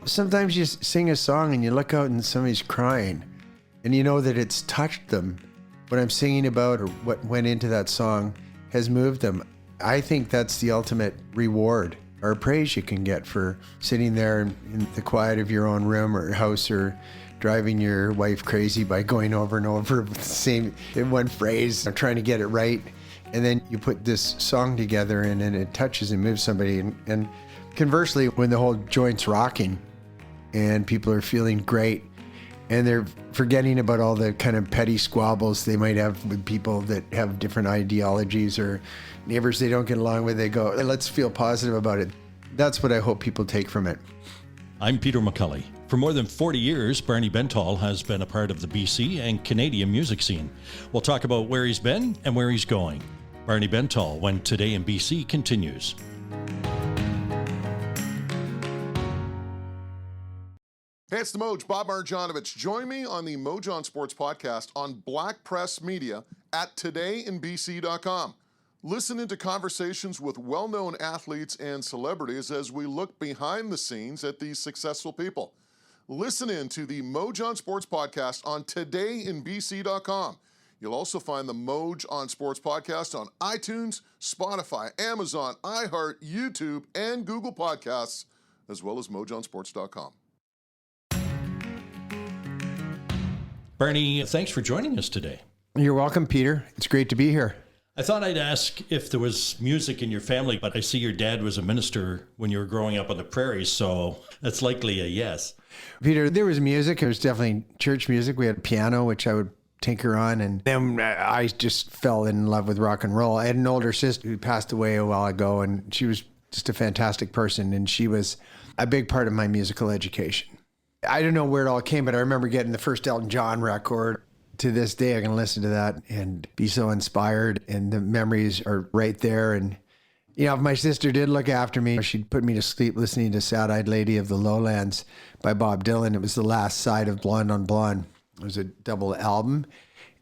Sometimes you sing a song and you look out and somebody's crying and you know that it's touched them. What I'm singing about or what went into that song has moved them. I think that's the ultimate reward or praise you can get for sitting there in the quiet of your own room or house or driving your wife crazy by going over and over the same in one phrase, trying to get it right. And then you put this song together and then it touches and moves somebody. And conversely, when the whole joint's rocking and people are feeling great and they're forgetting about all the kind of petty squabbles they might have with people that have different ideologies or neighbors they don't get along with, they go, let's feel positive about it. That's what I hope people take from it. I'm Peter McCully. For more than 40 years, Barney Bentall has been a part of the BC and Canadian music scene. We'll talk about where he's been and where he's going. Barney Bentall, when Today in BC continues. Hey, it's the Moj, Bob Marjanovic. Join me on the Mojon Sports Podcast on Black Press Media at todayinbc.com. Listen into conversations with well-known athletes and celebrities as we look behind the scenes at these successful people. Listen in to the Mojon Sports Podcast on todayinbc.com. You'll also find the Moj on Sports Podcast on iTunes, Spotify, Amazon, iHeart, YouTube, and Google Podcasts, as well as mojonsports.com. Barney, thanks for joining us today. You're welcome, Peter. It's great to be here. I thought I'd ask if there was music in your family, but I see your dad was a minister when you were growing up on the prairies, so that's likely a yes. Peter, there was music. It was definitely church music. We had a piano, which I would tinker on, and then I just fell in love with rock and roll. I had an older sister who passed away a while ago, and she was just a fantastic person, and she was a big part of my musical education. I don't know where it all came, but I remember getting the first Elton John record. To this day, I can listen to that and be so inspired, and the memories are right there. And, you know, if my sister did look after me, she'd put me to sleep listening to Sad-Eyed Lady of the Lowlands by Bob Dylan. It was the last side of Blonde on Blonde. It was a double album,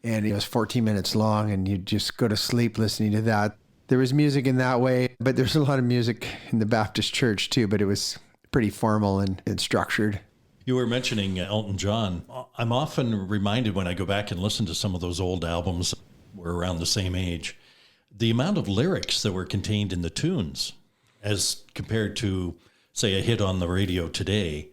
and it was 14 minutes long, and you'd just go to sleep listening to that. There was music in that way, but there's a lot of music in the Baptist church too, but it was pretty formal and structured. You were mentioning Elton John. I'm often reminded when I go back and listen to some of those old albums, we're around the same age, the amount of lyrics that were contained in the tunes as compared to, say, a hit on the radio today.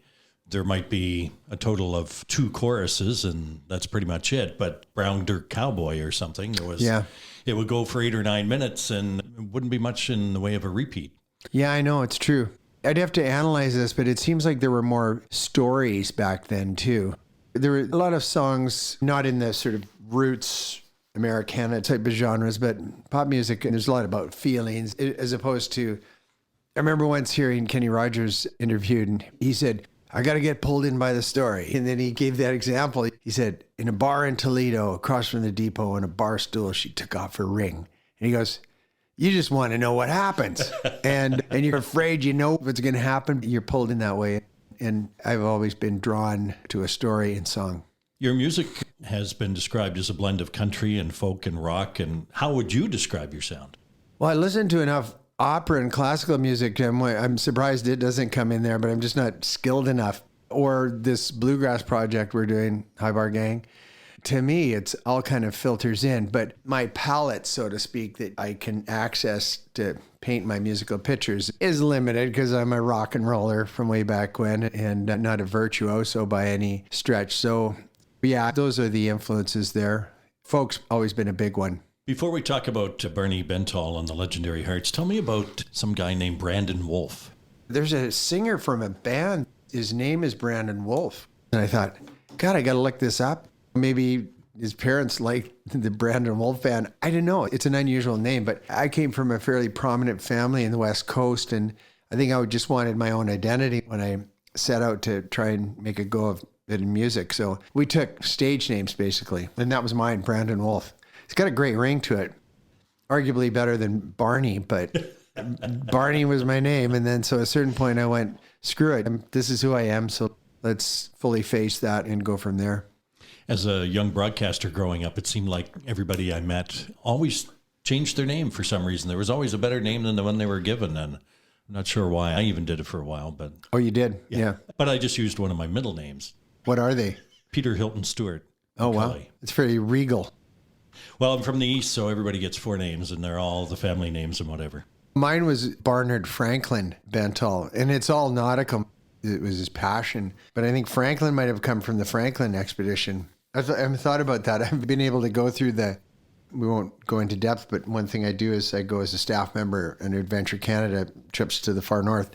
There might be a total of 2 choruses and that's pretty much it. But Brown Dirt Cowboy or something, it would go for 8 or 9 minutes and it wouldn't be much in the way of a repeat. Yeah, I know, it's true. I'd have to analyze this, but it seems like there were more stories back then too. There were a lot of songs, not in the sort of roots Americana type of genres, but pop music, and there's a lot about feelings as opposed to, I remember once hearing Kenny Rogers interviewed and he said, I got to get pulled in by the story. And then he gave that example. He said, in a bar in Toledo, across from the depot on a bar stool, she took off her ring. And he goes, you just want to know what happens. and you're afraid you know what's going to happen. You're pulled in that way. And I've always been drawn to a story in song. Your music has been described as a blend of country and folk and rock. And how would you describe your sound? Well, I listen to enough opera and classical music. I'm surprised it doesn't come in there, but I'm just not skilled enough. Or this bluegrass project we're doing, High Bar Gang. To me, it's all kind of filters in, but my palette, so to speak, that I can access to paint my musical pictures is limited because I'm a rock and roller from way back when and not a virtuoso by any stretch. So yeah, those are the influences there. Folk's always been a big one. Before we talk about Barney Bentall and the Legendary Hearts, tell me about some guy named Brandon Wolfe. There's a singer from a band. His name is Brandon Wolfe. And I thought, God, I got to look this up. Maybe his parents liked the Brandon Wolfe band. I don't know. It's an unusual name, but I came from a fairly prominent family in the West Coast, and I think I just wanted my own identity when I set out to try and make a go of it in music. So we took stage names, basically, and that was mine, Brandon Wolfe. It's got a great ring to it, arguably better than Barney, but Barney was my name. And then so at a certain point I went, screw it. This is who I am, so let's fully face that and go from there. As a young broadcaster growing up, it seemed like everybody I met always changed their name for some reason. There was always a better name than the one they were given. And Not sure why. I even did it for a while, but Oh, you did? Yeah. but I just used one of my middle names, What are they? Peter Hilton Stewart. Oh, wow. McCully. It's very regal. Well, I'm from the East, so everybody gets 4 names, and they're all the family names and whatever. Mine was Barnard Franklin Bentall, and it's all nautical. It was his passion. But I think Franklin might have come from the Franklin expedition. I haven't thought about that. I've been able to go through we won't go into depth, but one thing I do is I go as a staff member on Adventure Canada trips to the far north.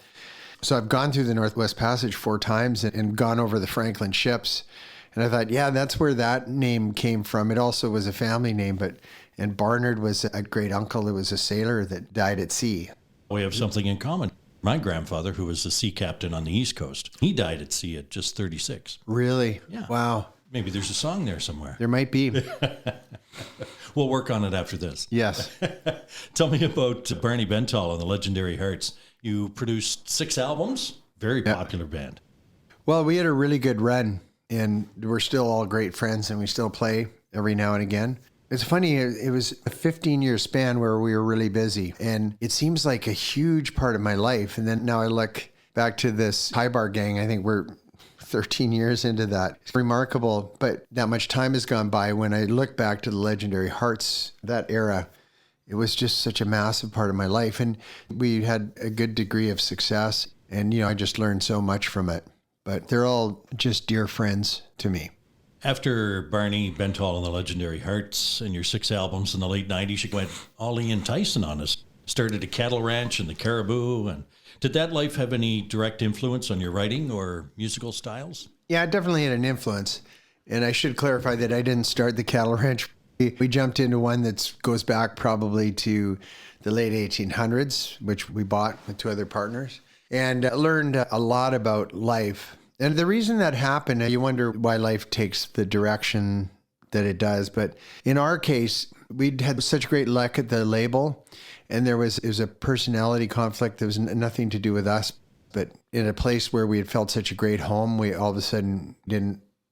So I've gone through the Northwest Passage 4 times and gone over the Franklin ships. And I thought, yeah, that's where that name came from. It also was a family name, and Barnard was a great uncle that was a sailor that died at sea. We have something in common. My grandfather, who was a sea captain on the East Coast, he died at sea at just 36. Really? Yeah. Wow. Maybe there's a song there somewhere. There might be. We'll work on it after this. Yes. Tell me about Barney Bentall and the Legendary Hearts. You produced 6 albums, very popular band. Well, we had a really good run, and we're still all great friends, and we still play every now and again. It's funny, it was a 15-year span where we were really busy, and it seems like a huge part of my life. And then now I look back to this High Bar Gang, I think we're 13 years into that. It's remarkable, but that much time has gone by. When I look back to the Legendary Hearts, that era, it was just such a massive part of my life. And we had a good degree of success, and, I just learned so much from it. But they're all just dear friends to me. After Barney Bentall and the Legendary Hearts and your 6 albums in the late 90s, you went all Ian Tyson on us. Started a cattle ranch and the Cariboo. And did that life have any direct influence on your writing or musical styles? Yeah, it definitely had an influence. And I should clarify that I didn't start the cattle ranch. We jumped into one that goes back probably to the late 1800s, which we bought with 2 other partners, and learned a lot about life. And the reason that happened, you wonder why life takes the direction that it does. But in our case, we'd had such great luck at the label, and it was a personality conflict that was nothing to do with us. But in a place where we had felt such a great home, we all of a sudden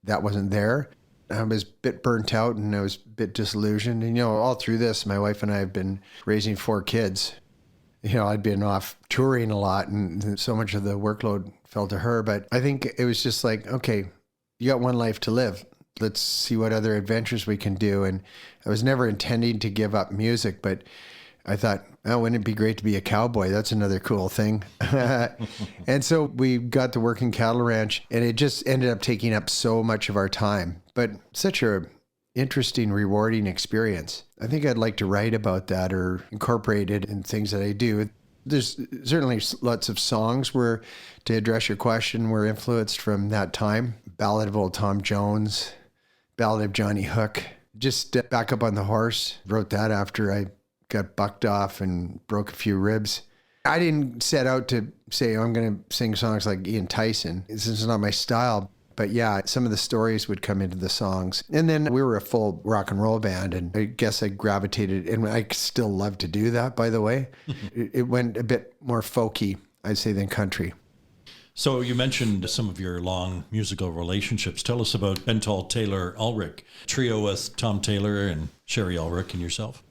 that wasn't there. I was a bit burnt out, and I was a bit disillusioned. And, all through this, my wife and I have been raising 4 kids. I'd been off touring a lot, and so much of the workload fell to her. But I think it was just like, okay, you got one life to live. Let's see what other adventures we can do. And I was never intending to give up music, but I thought, oh, wouldn't it be great to be a cowboy? That's another cool thing. And so we got to work in cattle ranch, and it just ended up taking up so much of our time. But such a interesting, rewarding experience. I think I'd like to write about that or incorporate it in things that I do. There's certainly lots of songs where, to address your question, were influenced from that time. Ballad of Old Tom Jones, Ballad of Johnny Hook. Just Back Up on the Horse. Wrote that after I got bucked off and broke a few ribs. I didn't set out to say, I'm going to sing songs like Ian Tyson. This is not my style. But yeah, some of the stories would come into the songs. And then we were a full rock and roll band, and I guess I gravitated, and I still love to do that, by the way. It went a bit more folky, I'd say, than country. So you mentioned some of your long musical relationships. Tell us about Bentall, Taylor, Ulrich, trio with Tom Taylor and Sherry Ulrich and yourself.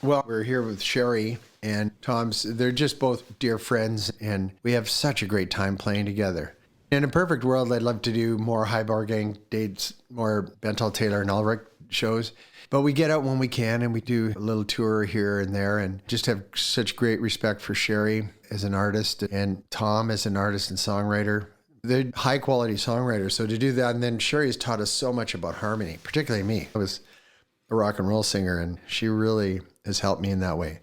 Well, we're here with Sherry and Tom's. They're just both dear friends, and we have such a great time playing together. In a perfect world, I'd love to do more High Bar Gang dates, more Bentall, Taylor, and Ulrich shows. But we get out when we can, and we do a little tour here and there, and just have such great respect for Sherry as an artist and Tom as an artist and songwriter. They're high-quality songwriters, so to do that, and then Sherry's taught us so much about harmony, particularly me. I was a rock and roll singer, and she really has helped me in that way.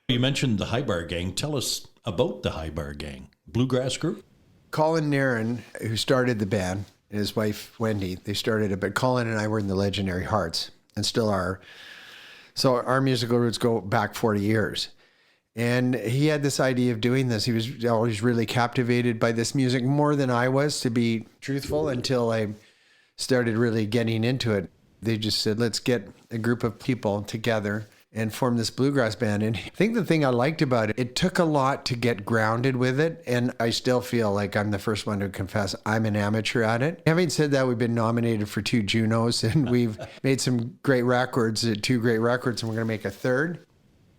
You mentioned the High Bar Gang. Tell us about the High Bar Gang, bluegrass group. Colin Nairn, who started the band, and his wife, Wendy, they started it, but Colin and I were in the Legendary Hearts and still are. So our musical roots go back 40 years. And he had this idea of doing this. He was always really captivated by this music, more than I was, to be truthful, until I started really getting into it. They just said, let's get a group of people together and form this bluegrass band. And I think the thing I liked about it, it took a lot to get grounded with it. And I still feel like I'm the first one to confess I'm an amateur at it. Having said that, we've been nominated for 2 Junos, and we've made some great records, 2 great records, and we're going to make a 3rd.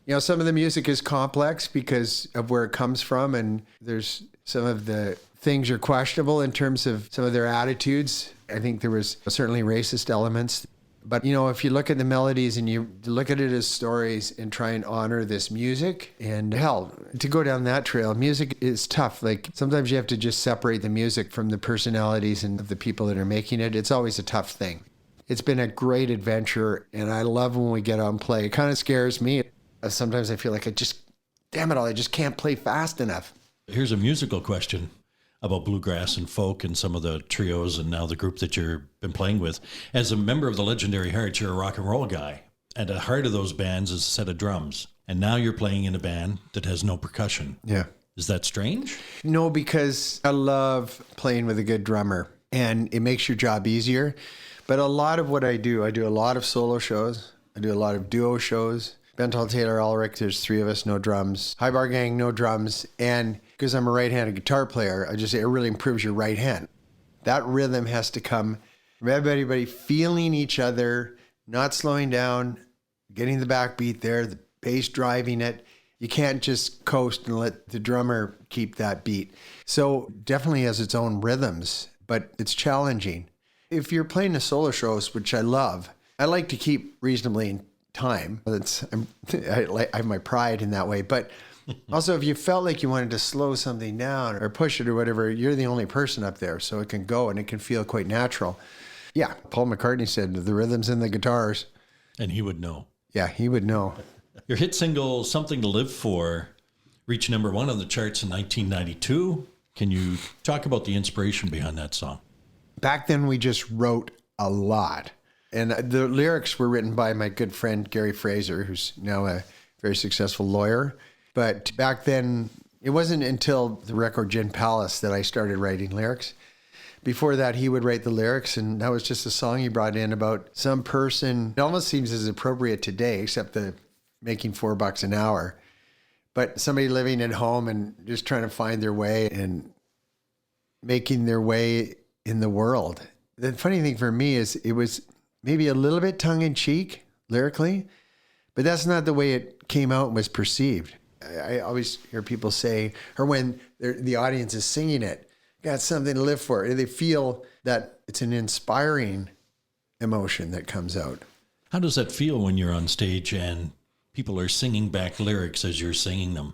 You know, some of the music is complex because of where it comes from, and there's some of the things are questionable in terms of some of their attitudes. I think there was certainly racist elements. But, you know, if you look at the melodies and you look at it as stories and try and honor this music, and hell, to go down that trail, music is tough. Like, sometimes you have to just separate the music from the personalities and the people that are making it. It's always a tough thing. It's been a great adventure, and I love when we get on play. It kind of scares me. Sometimes I feel like I just can't play fast enough. Here's a musical question about bluegrass and folk and some of the trios and now the group that you've been playing with. As a member of the Legendary Hearts, you're a rock and roll guy. At the heart of those bands is a set of drums. And now you're playing in a band that has no percussion. Yeah. Is that strange? No, because I love playing with a good drummer, and it makes your job easier. But a lot of what I do a lot of solo shows. I do a lot of duo shows. Bentall, Taylor, Ulrich, there's three of us, no drums. High Bar Gang, no drums. And because I'm a right-handed guitar player, I just say it really improves your right hand. That rhythm has to come from everybody feeling each other, not slowing down, getting the backbeat there, the bass driving it. You can't just coast and let the drummer keep that beat. So definitely has its own rhythms, but it's challenging. If you're playing a solo shows, which I love, I like to keep reasonably in time. I have my pride in that way. But also, if you felt like you wanted to slow something down or push it or whatever, you're the only person up there, so it can go and it can feel quite natural. Yeah, Paul McCartney said the rhythms in the guitars. And he would know. Yeah, he would know. Your hit single, Something to Live For, reached number 1 on the charts in 1992. Can you talk about the inspiration behind that song? Back then, we just wrote a lot. And the lyrics were written by my good friend, Gary Fraser, who's now a very successful lawyer. But back then, it wasn't until the record Gin Palace that I started writing lyrics. Before that, he would write the lyrics, and that was just a song he brought in about some person. It almost seems as appropriate today, except the making $4 an hour. But somebody living at home and just trying to find their way and making their way in the world. The funny thing for me is it was maybe a little bit tongue-in-cheek lyrically, but that's not the way it came out and was perceived. I always hear people say, or when the audience is singing it, got something to live for. They feel that it's an inspiring emotion that comes out. How does that feel when you're on stage and people are singing back lyrics as you're singing them?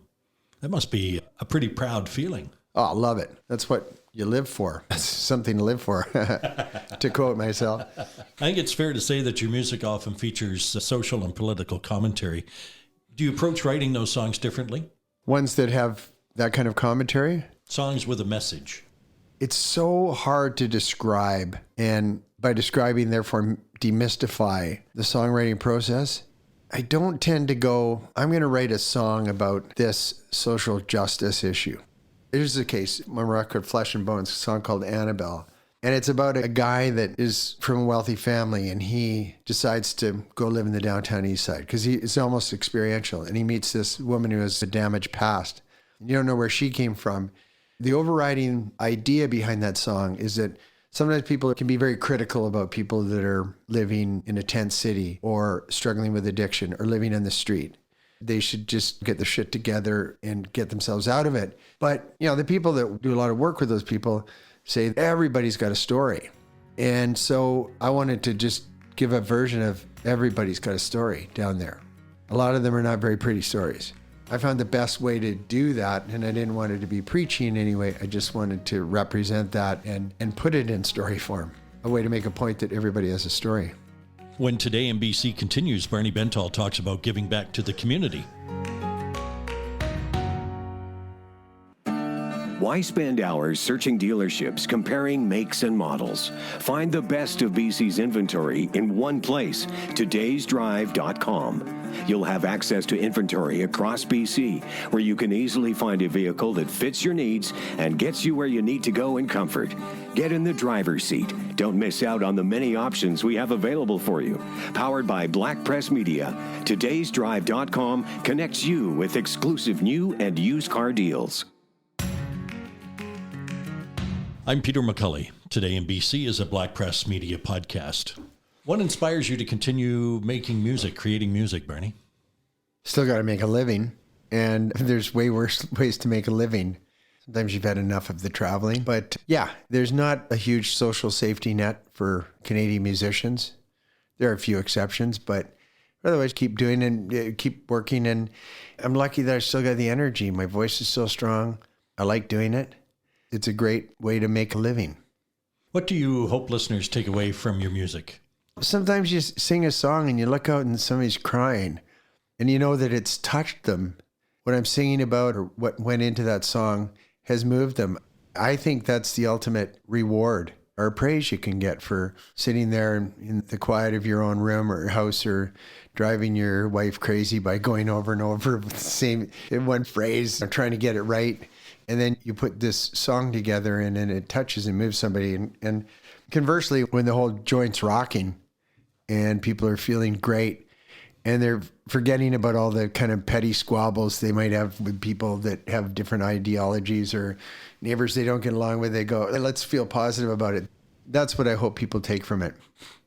That must be a pretty proud feeling. Oh, I love it. That's what you live for. That's something to live for, to quote myself. I think it's fair to say that your music often features social and political commentary. Do you approach writing those songs differently? Ones that have that kind of commentary? Songs with a message. It's so hard to describe, and by describing, therefore, demystify the songwriting process. I don't tend to go, I'm going to write a song about this social justice issue. Here's the case, my record, Flesh and Bones, a song called Annabelle. And it's about a guy that is from a wealthy family, and he decides to go live in the downtown east side because it's almost experiential. And he meets this woman who has a damaged past. You don't know where she came from. The overriding idea behind that song is that sometimes people can be very critical about people that are living in a tent city or struggling with addiction or living on the street. They should just get their shit together and get themselves out of it. But, you know, the people that do a lot of work with those people say everybody's got a story. And so I wanted to just give a version of everybody's got a story down there. A lot of them are not very pretty stories. I found the best way to do that, and I didn't want it to be preachy in any way. I just wanted to represent that and put it in story form, a way to make a point that everybody has a story. When Today in BC continues, Barney Bentall talks about giving back to the community. Why spend hours searching dealerships, comparing makes and models? Find the best of BC's inventory in one place, todaysdrive.com. You'll have access to inventory across BC, where you can easily find a vehicle that fits your needs and gets you where you need to go in comfort. Get in the driver's seat. Don't miss out on the many options we have available for you. Powered by Black Press Media, todaysdrive.com connects you with exclusive new and used car deals. I'm Peter McCully. Today in BC is a Black Press Media podcast. What inspires you to continue making music, creating music, Barney? Still got to make a living. And there's way worse ways to make a living. Sometimes you've had enough of the traveling. But yeah, there's not a huge social safety net for Canadian musicians. There are a few exceptions, but otherwise keep doing and keep working. And I'm lucky that I still got the energy. My voice is so strong. I like doing it. It's a great way to make a living. What do you hope listeners take away from your music? Sometimes you sing a song and you look out and somebody's crying and you know that it's touched them. What I'm singing about or what went into that song has moved them. I think that's the ultimate reward or praise you can get for sitting there in the quiet of your own room or house or driving your wife crazy by going over and over with the same in one phrase, trying to get it right. And then you put this song together and it touches and moves somebody. And conversely, when the whole joint's rocking and people are feeling great and they're forgetting about all the kind of petty squabbles they might have with people that have different ideologies or neighbors they don't get along with, they go, let's feel positive about it. That's what I hope people take from it.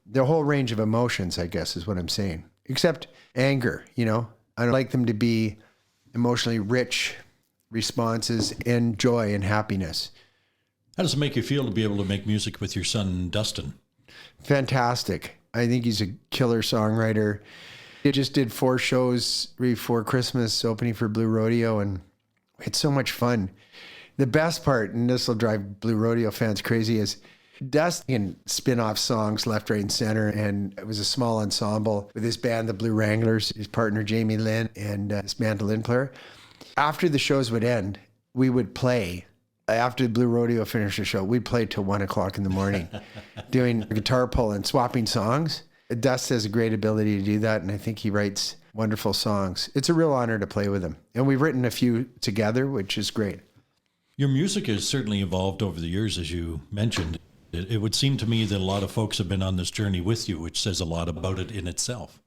The whole range of emotions, I guess, is what I'm saying. Except anger, you know. I like them to be emotionally rich responses and joy and happiness. How does it make you feel to be able to make music with your son, Dustin? Fantastic. I think he's a killer songwriter. He just did 4 shows before Christmas, opening for Blue Rodeo, and it's so much fun. The best part, and this will drive Blue Rodeo fans crazy, is Dustin can spin off songs left, right, and center, and it was a small ensemble with his band, the Blue Wranglers, his partner Jamie Lynn, and his mandolin player. After the shows would end, we would play. After the Blue Rodeo finished the show, we'd play till 1 o'clock in the morning, doing guitar pull and swapping songs. Dust has a great ability to do that, and I think he writes wonderful songs. It's a real honor to play with him. And we've written a few together, which is great. Your music has certainly evolved over the years, as you mentioned. It would seem to me that a lot of folks have been on this journey with you, which says a lot about it in itself.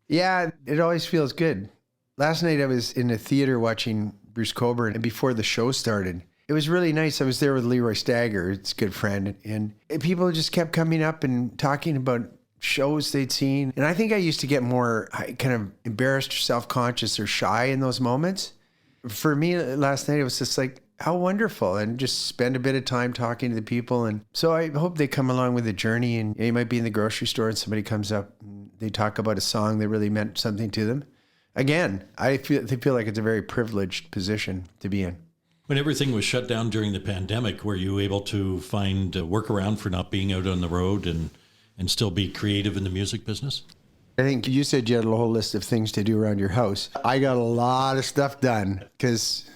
Yeah, it always feels good. Last night I was in a theater watching Bruce Cockburn, and before the show started, it was really nice. I was there with Leroy Stagger, it's a good friend, and people just kept coming up and talking about shows they'd seen. And I think I used to get more kind of embarrassed or self-conscious or shy in those moments. For me, last night, it was just like, how wonderful, and just spend a bit of time talking to the people. And so I hope they come along with the journey, and you might be in the grocery store and somebody comes up and they talk about a song that really meant something to them. Again, they feel like it's a very privileged position to be in. When everything was shut down during the pandemic, were you able to find a workaround for not being out on the road and still be creative in the music business? I think you said you had a whole list of things to do around your house. I got a lot of stuff done because,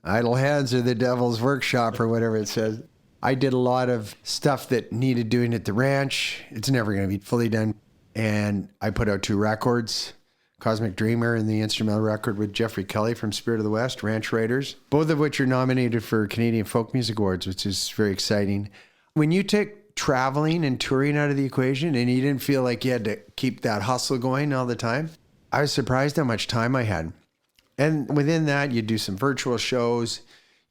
idle hands are the devil's workshop or whatever it says. I did a lot of stuff that needed doing at the ranch. It's never going to be fully done. And I put out 2 records, Cosmic Dreamer and the instrumental record with Jeffrey Kelly from Spirit of the West, Ranch Raiders, both of which are nominated for Canadian Folk Music Awards, which is very exciting. When you take traveling and touring out of the equation and you didn't feel like you had to keep that hustle going all the time, I was surprised how much time I had. And within that, you do some virtual shows,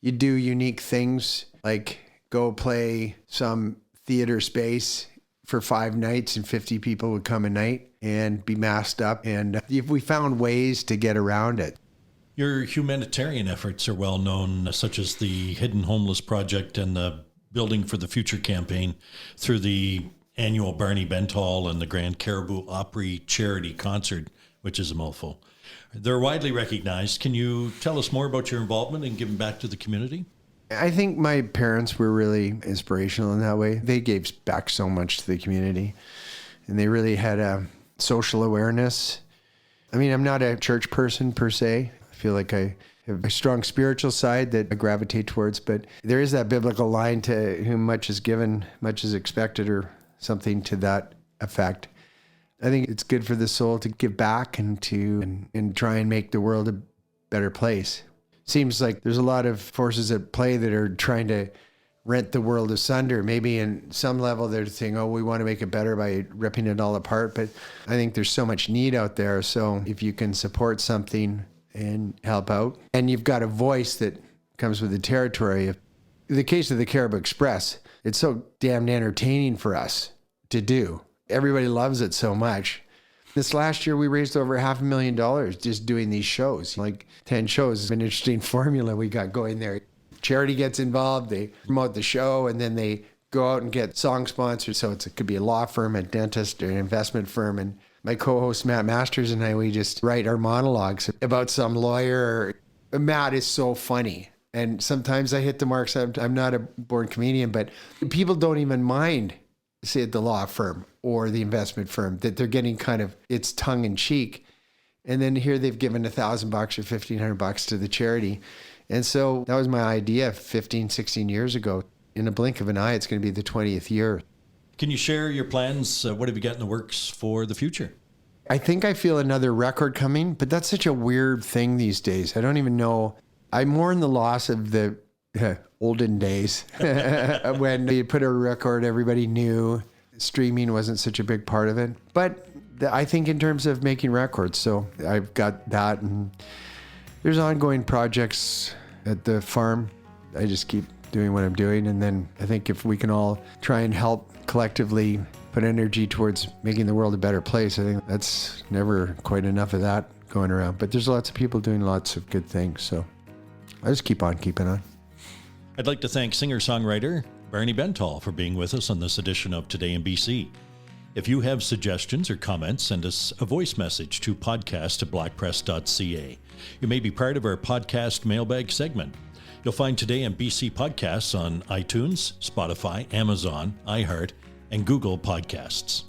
you do unique things like go play some theater space for 5 nights and 50 people would come a night and be masked up. And we found ways to get around it. Your humanitarian efforts are well known, such as the Hidden Homeless Project and the Building for the Future campaign, through the annual Barney Bentall and the Grand Cariboo Opry charity concert, which is a mouthful. They're widely recognized. Can you tell us more about your involvement in giving back to the community? I think my parents were really inspirational in that way. They gave back so much to the community, and they really had a social awareness. I mean, I'm not a church person per se. I feel like I have a strong spiritual side that I gravitate towards, but there is that biblical line to whom much is given, much is expected, or something to that effect. I think it's good for the soul to give back and try and make the world a better place. Seems like there's a lot of forces at play that are trying to rent the world asunder. Maybe in some level they're saying, oh, we want to make it better by ripping it all apart. But I think there's so much need out there. So if you can support something and help out, and you've got a voice that comes with the territory. In the case of the Cariboo Express, it's so damned entertaining for us to do. Everybody loves it so much. This last year, we raised over $500,000 just doing these shows. Like 10 shows. It's an interesting formula we got going there. Charity gets involved, they promote the show, and then they go out and get song sponsors. So it could be a law firm, a dentist, or an investment firm. And my co-host Matt Masters and I, we just write our monologues about some lawyer. Matt is so funny. And sometimes I hit the marks. I'm not a born comedian, but people don't even mind, say, at the law firm or the investment firm, that they're getting kind of, it's tongue in cheek. And then here they've given $1,000 or $1,500 to the charity. And so that was my idea 15, 16 years ago. In a blink of an eye, it's going to be the 20th year. Can you share your plans? What have you got in the works for the future? I think I feel another record coming, but that's such a weird thing these days. I don't even know. I mourn the loss of the olden days when you put a record, everybody knew. Streaming wasn't such a big part of it. But I think in terms of making records, so I've got that. And there's ongoing projects at the farm. I just keep doing what I'm doing. And then I think if we can all try and help collectively put energy towards making the world a better place, I think that's never quite enough of that going around. But there's lots of people doing lots of good things. So I just keep on keeping on. I'd like to thank singer-songwriter Barney Bentall for being with us on this edition of Today in BC. If you have suggestions or comments, send us a voice message to podcast@blackpress.ca. You may be part of our podcast mailbag segment. You'll find Today in BC podcasts on iTunes, Spotify, Amazon, iHeart, and Google Podcasts.